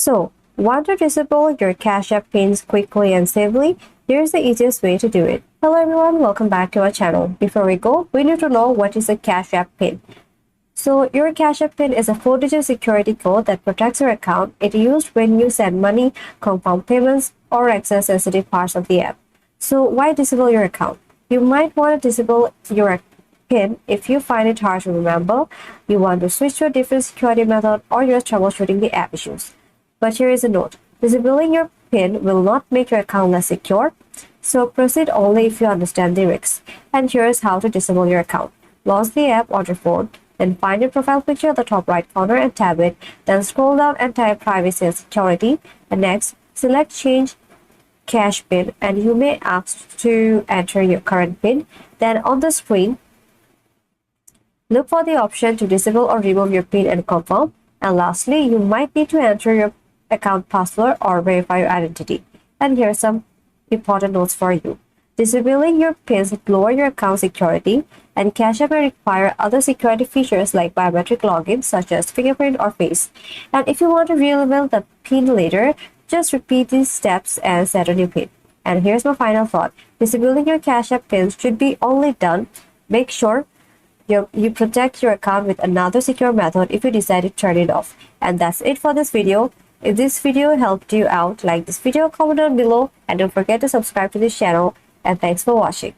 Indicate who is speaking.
Speaker 1: So, want to disable your Cash App pins quickly and safely? Here's the easiest way to do it. Hello everyone, welcome back to our channel. Before we go, we need to know what is a Cash App pin. So, your Cash App pin is a 4-digit security code that protects your account. It is used when you send money, confirm payments, or access sensitive parts of the app. So, why disable your account? You might want to disable your PIN if you find it hard to remember, you want to switch to a different security method, or you're troubleshooting the app issues. But here is a note. Disabling your PIN will not make your account less secure, so proceed only if you understand the risks. And here is how to disable your account. Launch the app on your phone, then find your profile picture at the top right corner and tap it, then scroll down and type privacy and security, and next select change cash PIN, and you may ask to enter your current PIN. Then on the screen, look for the option to disable or remove your PIN and confirm. And lastly, you might need to enter your account password or verify your identity. And here are some important notes for you. Disabling your PINs lower your account security, and Cash App may require other security features like biometric login such as fingerprint or face. And if you want to reveal the PIN later, just repeat these steps and set a new PIN. And here's my final thought. Disabling your Cash App PINs should be only done. Make sure you protect your account with another secure method if you decide to turn it off. And that's it for this video. If this video helped you out, like this video, comment down below, and don't forget to subscribe to this channel. And thanks for watching.